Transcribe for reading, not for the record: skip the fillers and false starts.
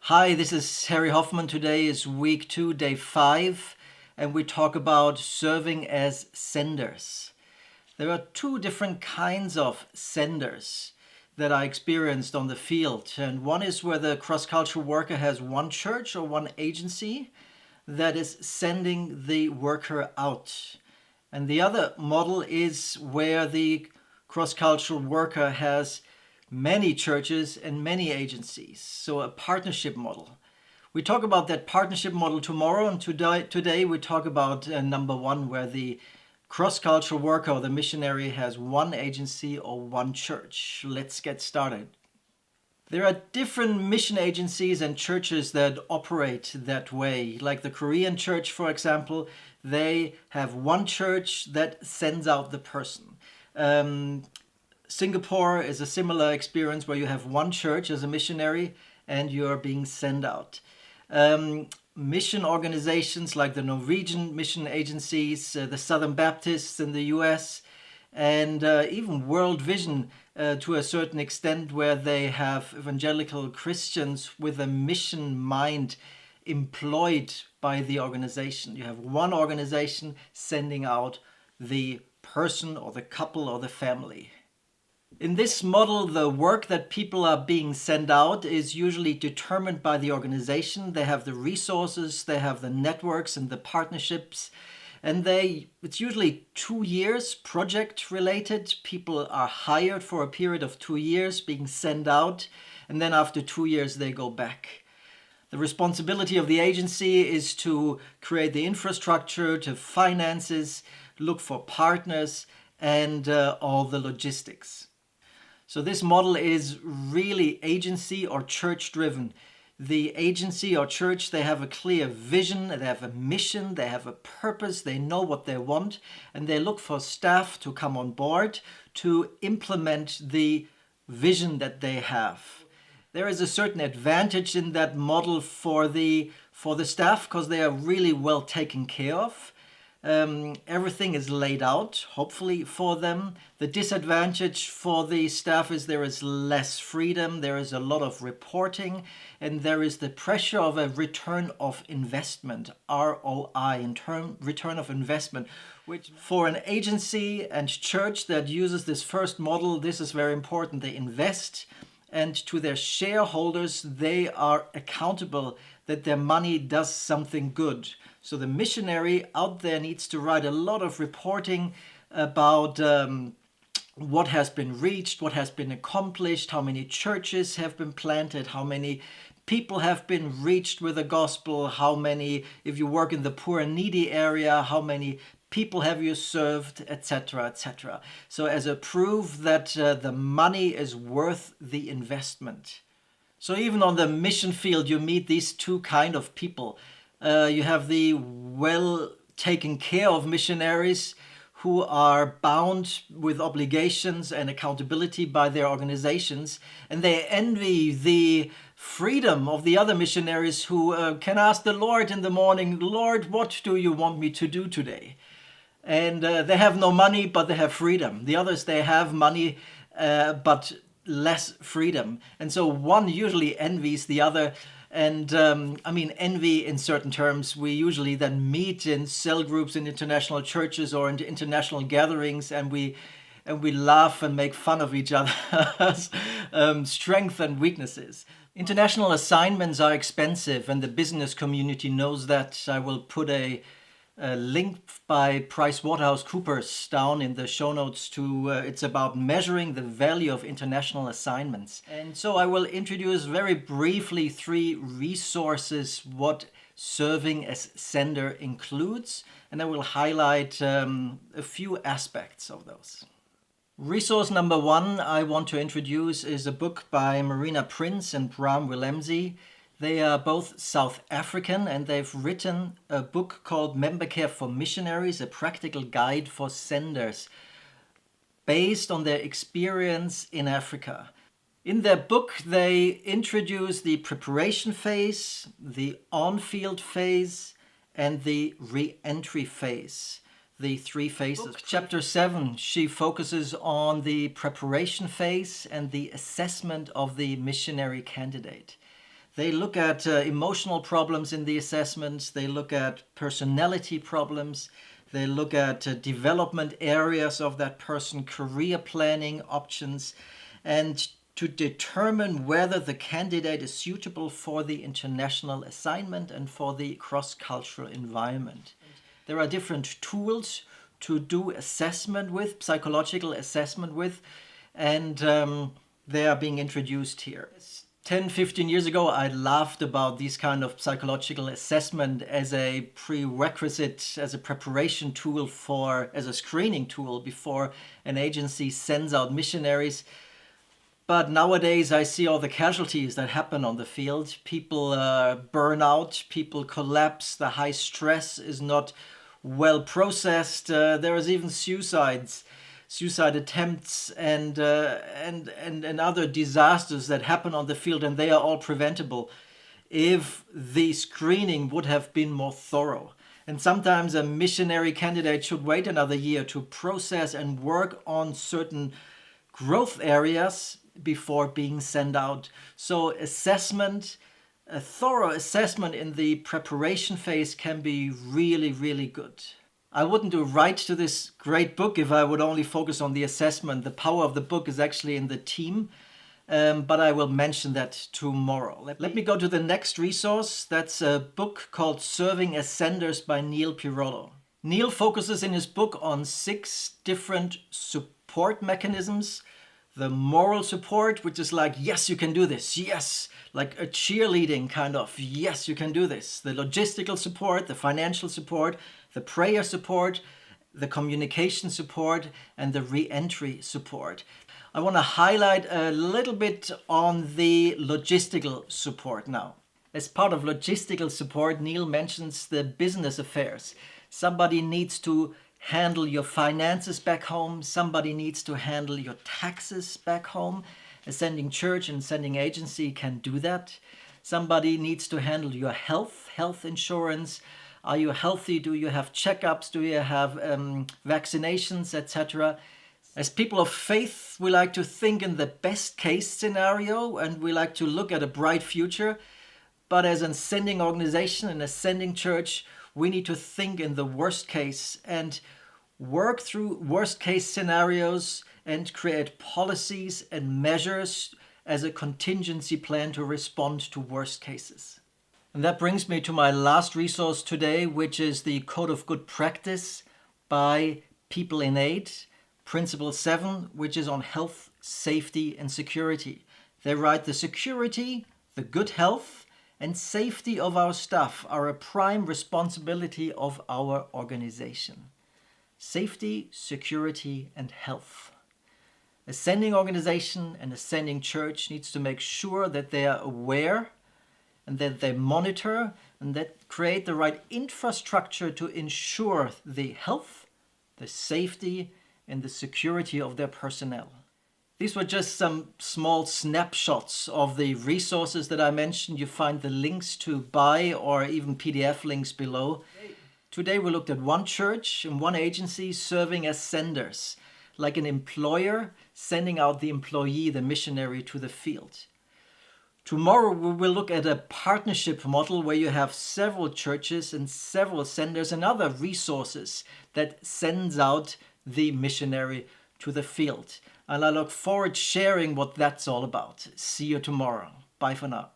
Hi, this is Harry Hoffman. Today is week 2, day 5, and we talk about serving as senders. There are two different kinds of senders that I experienced on the field. And one is where the cross-cultural worker has one church or one agency that is sending the worker out. And the other model is where the cross-cultural worker has many churches and many agencies, so a partnership model. We talk about that partnership model tomorrow, and today we talk about number 1, where the cross-cultural worker or the missionary has one agency or one church. Let's get started. There are different mission agencies and churches that operate that way. Like the Korean church, for example, they have one church that sends out the person. Singapore is a similar experience where you have one church as a missionary and you're being sent out. Mission organizations like the Norwegian mission agencies, the Southern Baptists in the US, and even World Vision to a certain extent, where they have evangelical Christians with a mission mind employed by the organization. You have one organization sending out the person or the couple or the family. In this model, the work that people are being sent out is usually determined by the organization. They have the resources, they have the networks and the partnerships, and it's usually 2 years project related. People are hired for a period of 2 years, being sent out, and then after 2 years they go back. The responsibility of the agency is to create the infrastructure, to finances, look for partners, and all the logistics. So this model is really agency or church driven. The agency or church, they have a clear vision, they have a mission, they have a purpose, they know what they want, and they look for staff to come on board to implement the vision that they have. There is a certain advantage in that model for the staff because they are really well taken care of. Everything is laid out, hopefully, for them. The disadvantage for the staff is there is less freedom, there is a lot of reporting, and there is the pressure of a return of investment, ROI, return of investment, which for an agency and church that uses this first model, this is very important. They invest, and to their shareholders, they are accountable that their money does something good. So the missionary out there needs to write a lot of reporting about what has been reached, what has been accomplished, how many churches have been planted, how many people have been reached with the gospel, how many, if you work in the poor and needy area, how many people have you served, etc., etc. So as a proof that the money is worth the investment. So even on the mission field, you meet these two kind of people. You have the well taken care of missionaries who are bound with obligations and accountability by their organizations, and they envy the freedom of the other missionaries who can ask the Lord in the morning, "Lord, what do you want me to do today?" And they have no money, but they have freedom. The others, they have money, but less freedom. And so one usually envies the other. And envy in certain terms, we usually then meet in cell groups in international churches or in international gatherings, and we laugh and make fun of each other's strengths and weaknesses. International assignments are expensive, and the business community knows that. I will put a link by PricewaterhouseCoopers down in the show notes to, it's about measuring the value of international assignments. And so I will introduce very briefly 3 resources what serving as sender includes, and I will highlight a few aspects of those. Resource number 1 I want to introduce is a book by Marina, Prins and Braam, Willemse. They are both South African, and they've written a book called Member Care for Missionaries, a practical guide for senders, based on their experience in Africa. In their book, they introduce the preparation phase, the on-field phase, and the re-entry phase, the 3 phases. Chapter 7, she focuses on the preparation phase and the assessment of the missionary candidate. They look at emotional problems in the assessment. They look at personality problems. They look at development areas of that person, career planning options, and to determine whether the candidate is suitable for the international assignment and for the cross-cultural environment. There are different tools to do assessment with, psychological assessment with, and they are being introduced here. 10, 15 years ago, I laughed about these kind of psychological assessment as a prerequisite, as a preparation tool as a screening tool before an agency sends out missionaries. But nowadays I see all the casualties that happen on the field. People burn out, people collapse, the high stress is not well processed. There is even suicide attempts and other disasters that happen on the field, and they are all preventable if the screening would have been more thorough. And sometimes a missionary candidate should wait another year to process and work on certain growth areas before being sent out. So assessment, a thorough assessment in the preparation phase can be really, really good. I wouldn't do right to this great book if I would only focus on the assessment. The power of the book is actually in the team, but I will mention that tomorrow. Let me go to the next resource. That's a book called Serving as Senders by Neal Pirolo. Neal focuses in his book on 6 different support mechanisms. The moral support, which is like, yes, you can do this. Yes, like a cheerleading kind of, yes, you can do this. The logistical support, the financial support, the prayer support, the communication support, and the re-entry support. I want to highlight a little bit on the logistical support now. As part of logistical support, Neal mentions the business affairs. Somebody needs to handle your finances back home. Somebody needs to handle your taxes back home. A sending church and sending agency can do that. Somebody needs to handle your health insurance. Are you healthy? Do you have checkups? Do you have vaccinations, etc.? As people of faith, we like to think in the best case scenario and we like to look at a bright future. But as a sending organization and a sending church, we need to think in the worst case and work through worst case scenarios and create policies and measures as a contingency plan to respond to worst cases. And that brings me to my last resource today, which is the Code of Good Practice by People in Aid, Principle 7, which is on health, safety, and security. They write, the security, the good health, and safety of our staff are a prime responsibility of our organization. Safety, security, and health. A sending organization and a sending church needs to make sure that they are aware and that they monitor and that create the right infrastructure to ensure the health, the safety, and the security of their personnel. These were just some small snapshots of the resources that I mentioned. You find the links to buy or even PDF links below. Today we looked at one church and one agency serving as senders, like an employer sending out the employee, the missionary, to the field. Tomorrow we will look at a partnership model where you have several churches and several senders and other resources that sends out the missionary to the field. And I look forward to sharing what that's all about. See you tomorrow. Bye for now.